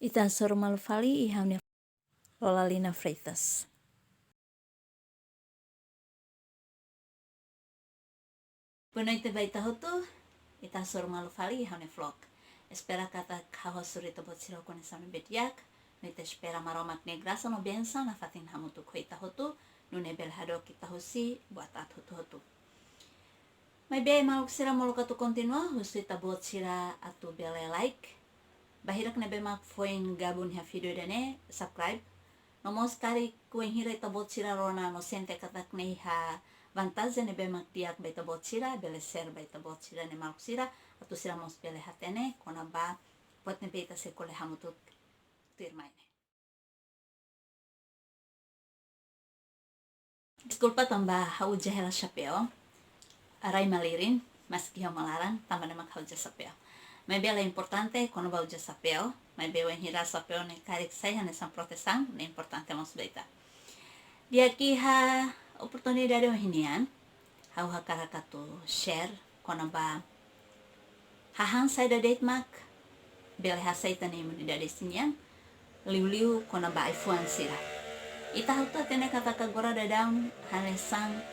Ita sormalfali ihamne Lolalina Freitas. Boa noite baita hotu, ita sormalfali ihamne vlog. Espera kata kaho surita bot sila kone sami betiak. Noite espera maromak ne graça no benção na fatin hamutu koita hotu. No nebel hado kita hosi buat at hotu hotu. May be maluk sira maluk atu continua, husu ita bot sira atu bele like. Bahirak na be mak foin gabun ha video dane subscribe. Nomos kari kuen hira ita bot sira rona no sente katak ne ha vantaja ne be mak diak ba ita bot sira bele ser ba ita bot sira ne maluk sira atu sira mos bele hatene kona ba pot ne be ita se kole hamutut tirmaine. Desculpa tambah hau jahela chapéu. Arai malirin, mas que malarang, tambah nama hau chapéu. Mas bela importante quando vai usar chapéu, mas bela em hirar chapéu ne karik saya nessa proteção, ne importante mas beita. Dia aqui ha oportunidade ohinian, hau hakarakatu share quando ba hahan saya da date mak, bela ha saya tani imunidade sinian, liu quando ba iPhone sira. Ita hau ta tene kata kagora da down hanesang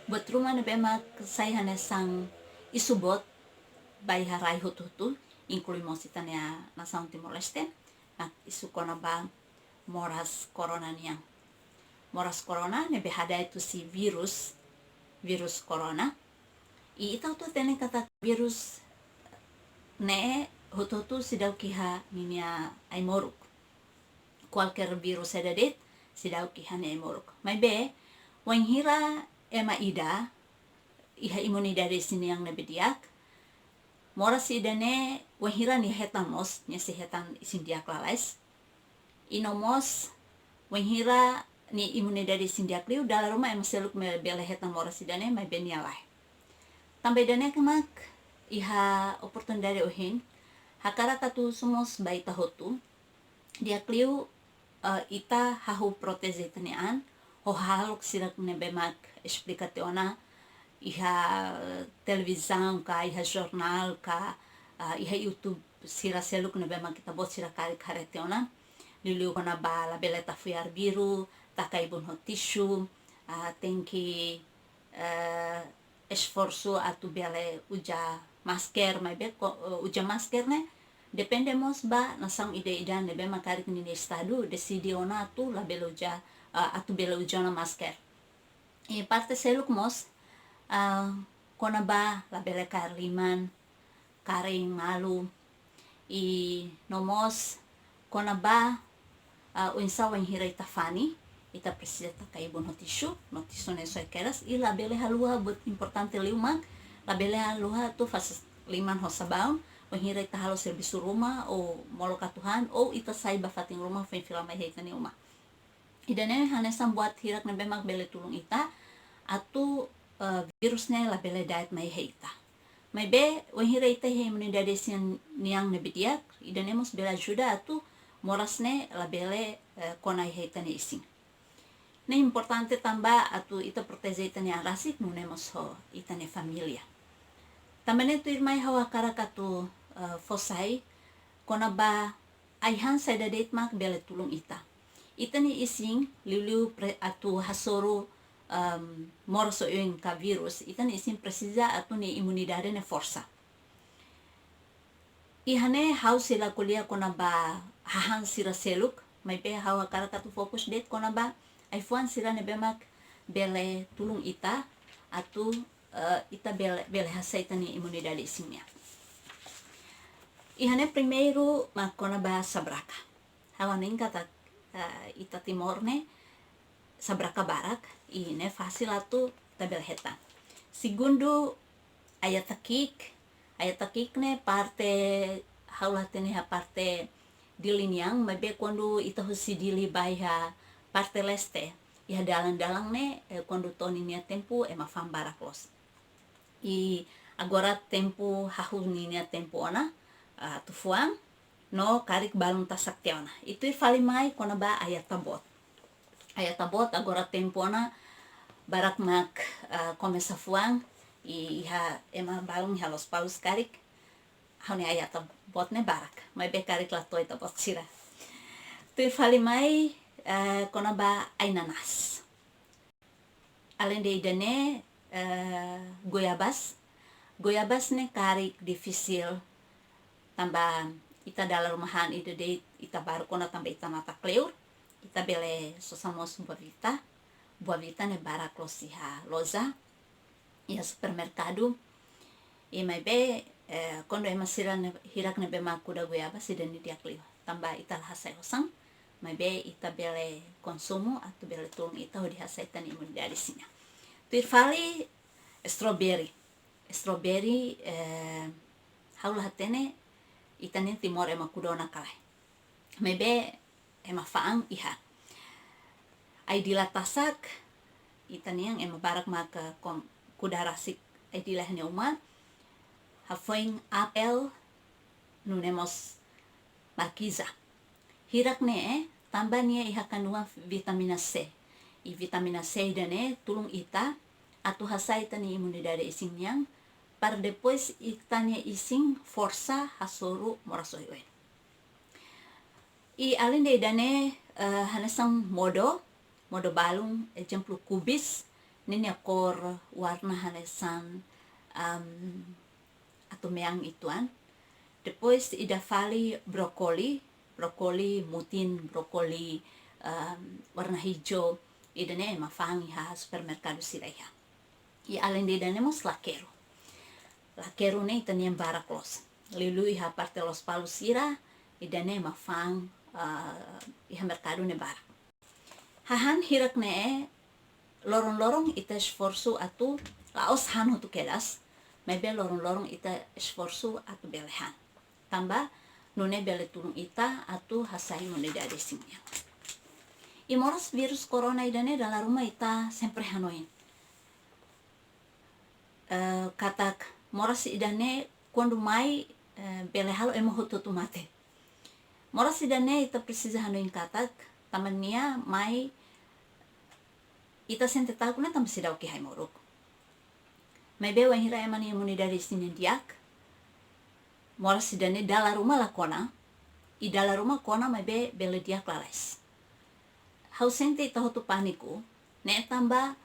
buat rumah ne bemak saya hanesang isubot bai harai hutu inclui mositania nação Timor-Leste na isu kona ba moras corona niang moras corona ne behada itu si virus corona I ita tu tene kata virus ne hutu sidau kiha ninia aimoruk qualquer virus edadet sidau kiha ne aimoruk mai be wan hira ema ida iha imunidade sini yang nebediak mora si idane wahira ni hetamos nya si hetan sindiak lalais inomos wahira ni imunidade sindiak liu dalam rumah em seluk me bele hetan mora si idane mai benialai tambah idane kemak iha oportunidade ohin hakara katu sumos baita hotu dia kliu ita hahu proteze tanian ho haluk sirak ne bemak explicaciona iha televisão ka iha jornal ka iha YouTube sira seluk ne bema kita bot sira kari kareteona liu kona bala beleta fuar biru takai bun hotishu tem que esforço atu bele uja masker mai be uja masker ne dependemos ba nasang ide ne bema kari ni estado decidiona tu la beluja atu bele uja na masker e parte seluk mos kona ba la bele karliman karing malu I nomos kona ba unsa wan hira ita fani ita precisa takai bon notishu ne so keras I la bele halua but importante liuma la bele halua tu fas liman hosabaun wan hira ita halo servisu rumah o moloka Tuhan o ita sai ba fating rumah fen filama heita ni uma idane hanesam buat hirak ne bemak bele tulung ita atu virusnya la bele dait mai heita mai be wahira ita he imunidade sin niang ne bidiak idanemos bela ajuda atu morasne la bele kona heita ne ising ne importante tamba atu ita protege ita ne arasik nunemos ho ita ne familia tambane tu irmai hawa karakatu fosai kona ba aihan sai da date mak bele tulung ita ni ising liu atu hasoro morso yung ka virus ni isin precisa atu ni imunidade ne força ihane hau sila kuliah kona ba hahan sira seluk mai be hawa karakatu fokus date kona ba iPhone sira ne bemak bele tulung ita atu ita bele hasa ita ni imunidade isimnya ihane primeiro makona ba sabraka hawa ning kata ita timor ne sabraka barak ine fasil atu tabel hetan segundo ayatakik ne parte haulatene ha parte diliniang mabe quando ita husi dili baiha parte leste iha dalang ne quando toninia tempo ema fam barak los I agora tempo hahuninia tempo ona tufuang no karik balung tasaktiona itu falimai kona ba ayatabot agora tempona barak mak começa fuang iha ema balung halos paus karik hone ayat botne barak mai be karik la toy ta bot sira tu fali mai kona ba ai nanas além de idane goiabas ne karik difícil tambah ita dalam rumahan ide de ita baru kona tambah ita mata kleur ita bele sosamos buah vita ne barak losiha loza ia supermercado e mai be quando é masira hirak ne be makuda goiabas ide ni dia kleur tambah ita lahasai osang mai be ita bele konsumo atau bele tulung ita ho dihasai tan imunidade sinya tuir fali strawberry haula hatene itanin timor ema kudona kalai mebe ema faang iha ai dilatasak itaniang ema barak maka kudarasik ai dilahne uma hafoing apel nunemos markiza hirak ne tambah nia iha kanua vitamina C i vitamina C dane tulung ita atu hasai tani imunidade ising yang para depois itanya ising força hasuru morasoiwen i além de dane hanesang modo balung exemplo kubis nini akor warna hanesan atau meang ituan depois ida fali brokoli mutin brokoli warna hijau idane mafangi ha supermercado siraiha i além de dane mos lakero ne itanian barak los lului ha parte los palos sira idane mafang iha mercado ne barak hahan hirak ne lorong ita esforço atu laos hanu tu kedas mebe lorong ita esforço atu belehan tambah nune bele tulung ita atu hasai nune dade simnya imoros virus corona idane dalam rumah ita sempre hanoin katak moras idane quando mai bele halo emo hotu mate moras idane ita precisa hanoin katak tamania mai ita sente taku na tam sidau ki hai morok mai be wahira emani imunidade sinin diak moras idane dalam rumah la kona i dalam rumah kona mai be bele diak lalais hau sente ita hotu paniku ne tambah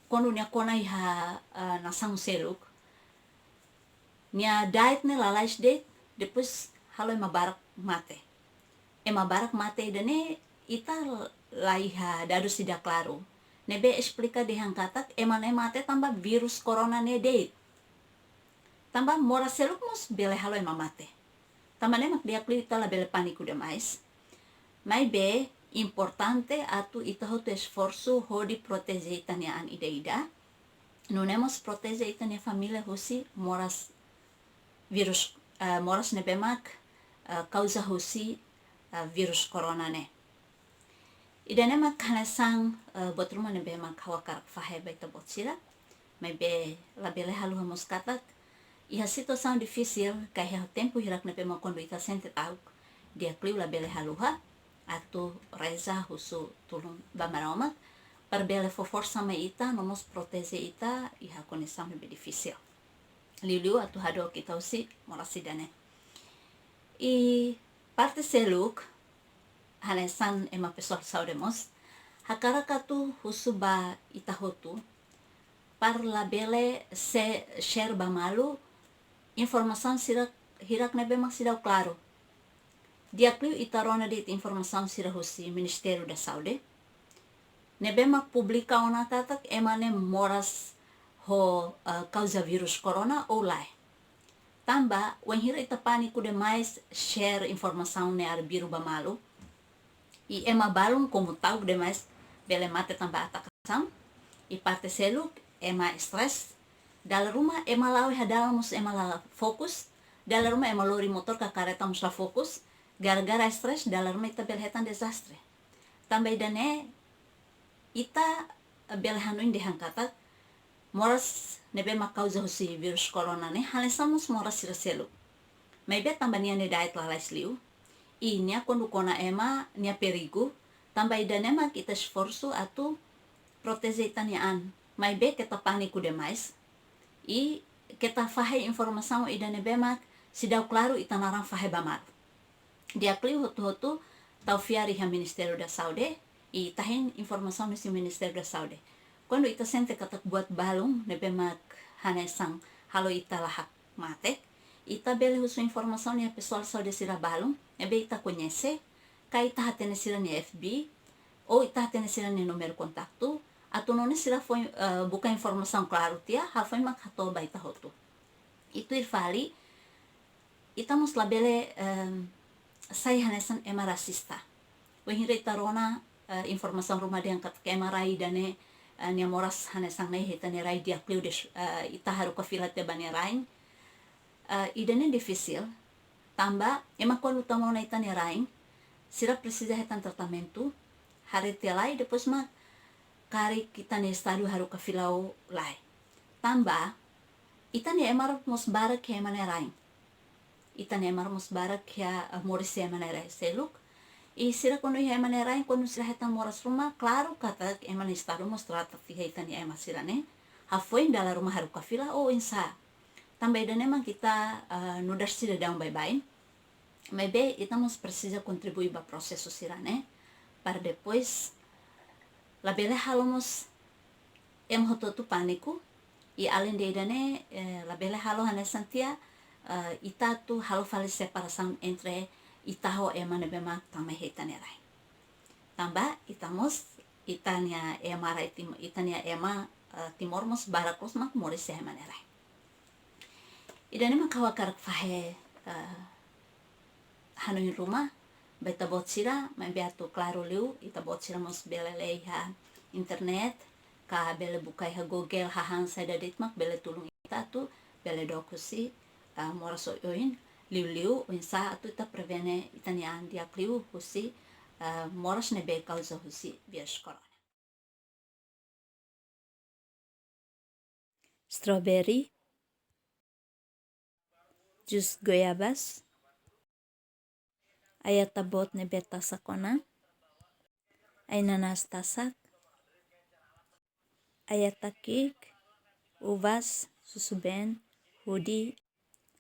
quando nia kona iha nasang seluk nia diet ne lalais det depois halo ema barak mate dane ita laiha dadu sidak claro nebe explica de hangkatak emane mate tambah virus corona ne det tambah mora seluk mus bele halo ema mate tambah ne mak dia klita la bele paniku demais mai be importante atu ita hotu esforço hodi protege itania an ida nunemos protege itania familia hosi moras virus moras nebemak causa hosi virus corona ne ida nemak hanesang botruma nebemak hawakar fahe baita botsira mai be la bele halu hamos katak iha situação difícil kai ha tempo hirak nebemak quando ita sente tauk dia kliu la bele haluha atau reza husu tulung bamaroma per bele força sama ita nomos protese ita iha conexão be difícil liu atu hado kita usi morasidane i parte seluk hanesan ema pessoal saudemos hakarakatu husu ba ita hotu par la bele se share bamalu informação hirak nebe mak sidau claro dia kliu itarona dit informação sira hosi Ministério da Saúde nebema publica ona tatak emane moras ho causa virus corona ou lai tamba wen hira ita paniku demais share informação ne ar biru bamalu i ema balum como tau demais bele mate tamba atakasam i parte seluk ema stress dalam rumah ema lawe hadalam mus ema la fokus dalam rumah ema lori motor ka kareta mus la fokus gara-gara stres dalam rumah ita belhetan desastre tambah idane ita belhanuin dehangkata moras nebe makauza hosi virus corona ne halesamus moras siraselu maybe tambah nia ne diet lalais liu inya quando kona ema nia perigo tambah idane ma kita esforço atu protege itanian maybe kita paniku demais i kita fahe informação idane bemak sidau claro ita narang fahe bamar dia kliu hotu tau fiari ha Ministério da Saúde e tahin informação nesse Ministério da Saúde quando ita sente katak buat balung ne bemak hanesang halo ita lahak mate ita bele husu informação ni pessoal saúde sira balung ebe ita conhece kai ita hatene sira ni FB ou ita hatene sira ni número kontaktu atau noni sira foi buka informação claro tia hal foi mak hato ba ita hotu itu irfali ita mus labele sai hanesan ema rasista wehire ita rona informação rumah dia kat ema rai dane nia moras hanesan nei hita ne rai dia kliu des ita haru ka filat te bane rai idane difícil tamba ema quando tamo na ita ne rai sira precisa hetan tratamento harete lai depois mak kari kita ne stadio haru ka filau lai tamba ita ne emar mos barak ke emane rai ita ne emar mos barak ya moris emane rai seluk e sira kono ya emane rai kono sira hetan moras rumah claro kata emane stadio mos trata fi ita ne emar sira ne ha foi dala rumah haru ka fila o insa tamba ida memang kita nudar sira daun bye-bye maybe ita mos precisa contribuir ba processo sira ne para depois labele halomos em hototu paniku e além de idane labele halo hanesantia ita tu halo fale separação entre itaho emane bema tamai hetanerai tamba itamos itania emara itania ema timormos barakos mak moris emanerai idane makawa karak fahe hanui rumah beta botsira membiatu claro liu ita botsira mos belelei ha internet ka bele bukai ha google ha hansa dadit mak bele tulung ita tu bele dokusi moraso oin liu insa tu ita prevene itanian dia kliu husi moras ne be causa husi virus corona strawberry jus goiabas ayat tabot ne beta sakona ay nanas tasak ayat takik uvas susuben hudi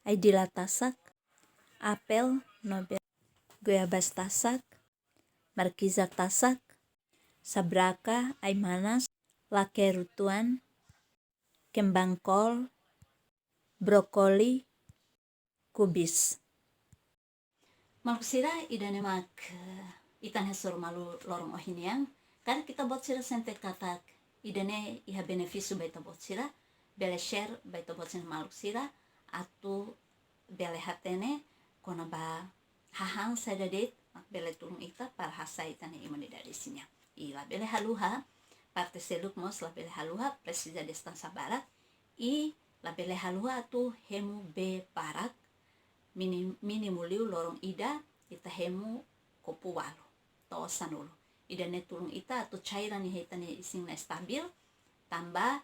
ay dila tasak apel nobel goiabas tasak markiza tasak sabraka ay manas lakerutuan kembang kol brokoli kubis malusira idane mak itan hesor malu lorong ohiniang karena kita buat sira sente katak idane iha beneficio baita buat sira bele share baita buat sira malu sira atau bele hatene kona ba hahang sadadet mak bele tulung ita para hasa itane imani dari sinya ila bele haluha parte seluk mos la bele haluha precisa distância barat i la bele haluha tu hemu be parak minimu liu lorong ida ita hemu kopu walu to sanulu ida ne tulung ita atau cairan ni hetane ising na stabil tambah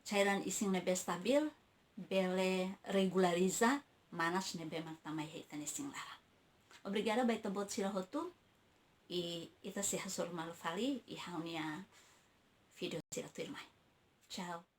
cairan ising na be stabil bele regulariza manas ne be tamai hetane sing lara obrigada baita bot sila hotu e ita se hasor malu fali e haunia video sila tu irmai ciao